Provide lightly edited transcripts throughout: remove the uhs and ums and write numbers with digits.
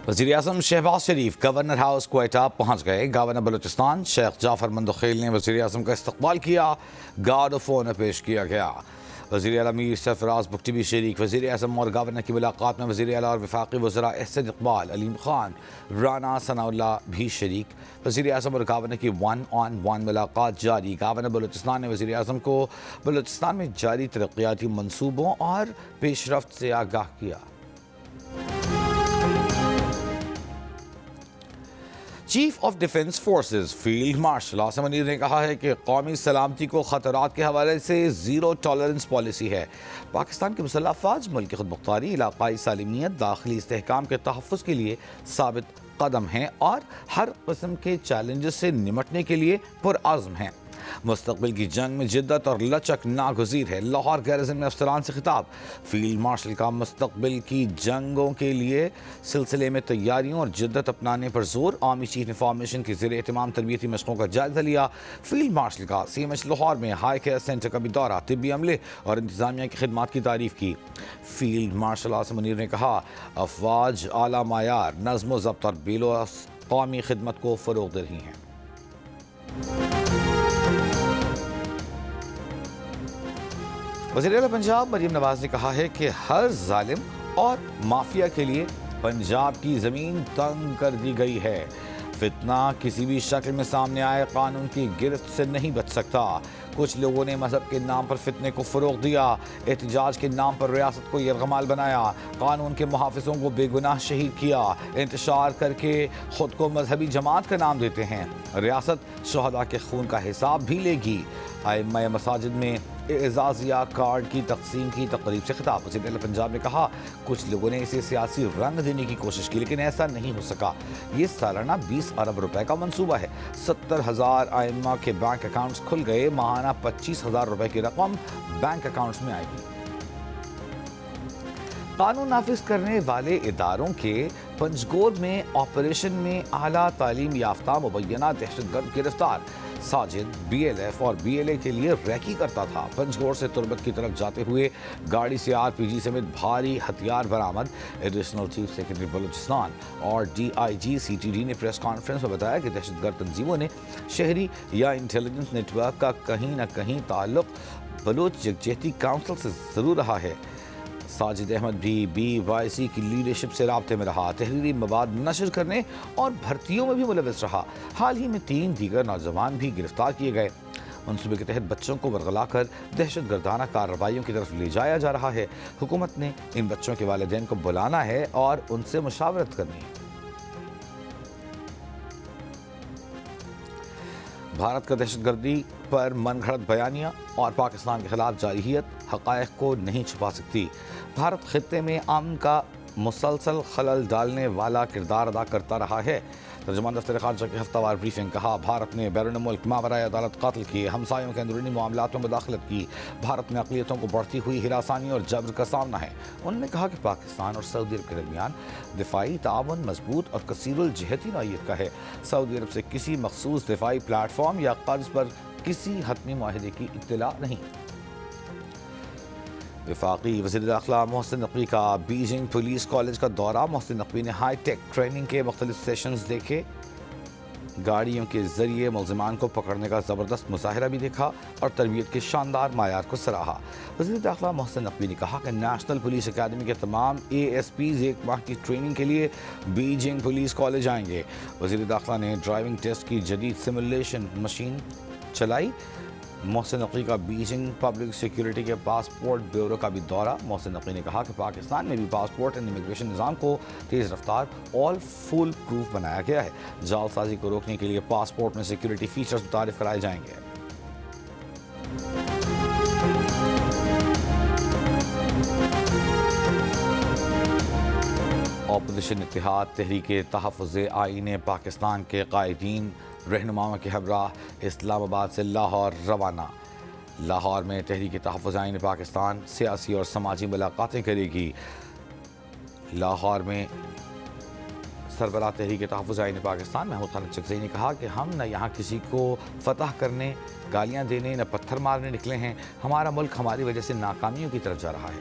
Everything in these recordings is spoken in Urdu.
وزیر اعظم شہباز شریف گورنر ہاؤس کوئٹہ پہنچ گئے۔ گورنر بلوچستان شیخ جعفر مندخیل نے وزیر اعظم کا استقبال کیا، گارڈ آف آنر پیش کیا گیا۔ وزیر اعلیٰ میر سرفراز بگٹی بھی شریک۔ وزیر اعظم اور گورنر کی ملاقات میں وزیر اعلیٰ اور وفاقی وزراء احسن اقبال، علیم خان، رانا ثناء اللہ بھی شریک۔ وزیر اعظم اور گورنر کی 1-on-1 ملاقات جاری۔ گورنر بلوچستان نے وزیر اعظم کو بلوچستان میں جاری ترقیاتی منصوبوں اور پیش رفت سے آگاہ کیا۔ Chief of defence forces field marshal Asim Munir نے کہا ہے کہ قومی سلامتی کو خطرات کے حوالے سے زیرو ٹالرنس پالیسی ہے۔ پاکستان کی مسلح افواج ملک کی خود مختاری، علاقائی سالمیت، داخلی استحکام کے تحفظ کے لیے ثابت قدم ہیں اور ہر قسم کے چیلنجز سے نمٹنے کے لیے پرعزم ہیں۔ مستقبل کی جنگ میں جدت اور لچک ناگزیر ہے۔ لاہور گیرزن میں افسران سے خطاب۔ فیلڈ مارشل کا مستقبل کی جنگوں کے لیے سلسلے میں تیاریوں اور جدت اپنانے پر زور۔ آرمی چیف نے فارمیشن کی زیر اہتمام تربیتی مشقوں کا جائزہ لیا۔ فیلڈ مارشل کا CMH لاہور میں ہائی کیئر سینٹر کا بھی دورہ، طبی عملے اور انتظامیہ کی خدمات کی تعریف کی۔ فیلڈ مارشل عاصم منیر نے کہا، افواج اعلیٰ معیار، نظم و ضبط اور بیلوس قومی خدمت کو فروغ دے رہی ہیں۔ وزیر اعلیٰ پنجاب مریم نواز نے کہا ہے کہ ہر ظالم اور مافیا کے لیے پنجاب کی زمین تنگ کر دی گئی ہے۔ فتنہ کسی بھی شکل میں سامنے آئے قانون کی گرفت سے نہیں بچ سکتا۔ کچھ لوگوں نے مذہب کے نام پر فتنے کو فروغ دیا، احتجاج کے نام پر ریاست کو یرغمال بنایا، قانون کے محافظوں کو بے گناہ شہید کیا، انتشار کر کے خود کو مذہبی جماعت کا نام دیتے ہیں۔ ریاست شہداء کے خون کا حساب بھی لے گی۔ ائمہ مساجد میں اعزازیہ کارڈ کی تقسیم کی تقریب سے خطاب۔ وزیر اعلیٰ پنجاب نے کہا، کچھ لوگوں نے اسے سیاسی رنگ دینے کی کوشش کی لیکن ایسا نہیں ہو سکا۔ یہ سالانہ 20 ارب روپے کا منصوبہ ہے۔ 70,000 ائمہ کے بینک اکاؤنٹس کھل گئے، ماہانہ 25,000 روپے کی رقم بینک اکاؤنٹس میں آئے گی۔ قانون نافذ کرنے والے اداروں کے پنجگور میں آپریشن میں اعلیٰ تعلیم یافتہ مبینہ دہشت گرد گرفتار۔ ساجد BLF اور BLA کے لیے ریکی کرتا تھا۔ پنجگور سے تربت کی طرف جاتے ہوئے گاڑی سے RPG سمیت بھاری ہتھیار برآمد۔ ایڈیشنل چیف سیکرٹری بلوچستان اور DIG CTD نے پریس کانفرنس میں بتایا کہ دہشت گرد تنظیموں نے شہری یا انٹیلیجنس نیٹ ورک کا کہیں نہ کہیں تعلق بلوچ یکجہتی کونسل سے ضرور رہا ہے۔ ساجد احمد بھی BYC کی لیڈرشپ سے رابطے میں رہا، تحریری مواد نشر کرنے اور بھرتیوں میں بھی ملوث رہا۔ حال ہی میں 3 دیگر نوجوان بھی گرفتار کیے گئے۔ منصوبے کے تحت بچوں کو ورغلا کر دہشت گردانہ کارروائیوں کی طرف لے جایا جا رہا ہے۔ حکومت نے ان بچوں کے والدین کو بلانا ہے اور ان سے مشاورت کرنی ہے۔ بھارت کا دہشت گردی پر من گھڑت بیانیہ اور پاکستان کے خلاف جارحیت حقائق کو نہیں چھپا سکتی۔ بھارت خطے میں امن کا مسلسل خلل ڈالنے والا کردار ادا کرتا رہا ہے۔ ترجمان دفتر خارجہ کی ہفتہ وار بریفنگ۔ کہا، بھارت نے بیرون ملک ماورائے عدالت قتل کیے، ہمسایوں کے اندرونی معاملات میں مداخلت کی۔ بھارت میں اقلیتوں کو بڑھتی ہوئی ہراسانی اور جبر کا سامنا ہے۔ انہوں نے کہا کہ پاکستان اور سعودی عرب کے درمیان دفاعی تعاون مضبوط اور کثیر الجہتی نوعیت کا ہے۔ سعودی عرب سے کسی مخصوص دفاعی پلیٹ فارم یا قرض پر کسی حتمی معاہدے کی اطلاع نہیں۔ وفاقی وزیر داخلہ محسن نقوی کا بیجنگ پولیس کالج کا دورہ۔ محسن نقوی نے ہائی ٹیک ٹریننگ کے مختلف سیشنز دیکھے، گاڑیوں کے ذریعے ملزمان کو پکڑنے کا زبردست مظاہرہ بھی دیکھا اور تربیت کے شاندار معیار کو سراہا۔ وزیر داخلہ محسن نقوی نے کہا کہ نیشنل پولیس اکیڈمی کے تمام ASPs 1 ماہ کی ٹریننگ کے لیے بیجنگ پولیس کالج آئیں گے۔ وزیر داخلہ نے ڈرائیونگ ٹیسٹ کی جدید سیمولیشن مشین چلائی۔ محسن نقوی کا بیجنگ پبلک سیکیورٹی کے پاسپورٹ بیورو کا بھی دورہ۔ محسن نقوی نے کہا کہ پاکستان میں بھی پاسپورٹ اینڈ امیگریشن نظام کو تیز رفتار آل فول پروف بنایا گیا ہے۔ جعل سازی کو روکنے کے لیے پاسپورٹ میں سیکیورٹی فیچرز متعارف کرائے جائیں گے۔ اپوزیشن اتحاد تحریک تحفظ آئین پاکستان کے قائدین رہنماؤں کے ہمراہ اسلام آباد سے لاہور روانہ۔ لاہور میں تحریک تحفظ آئین پاکستان سیاسی اور سماجی ملاقاتیں کرے گی۔ لاہور میں سربراہ تحریک تحفظ آئین پاکستان محمود خالد چکزئی نے کہا کہ ہم نہ یہاں کسی کو فتح کرنے، گالیاں دینے، نہ پتھر مارنے نکلے ہیں۔ ہمارا ملک ہماری وجہ سے ناکامیوں کی طرف جا رہا ہے۔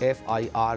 FIR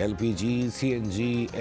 LPG, CNG,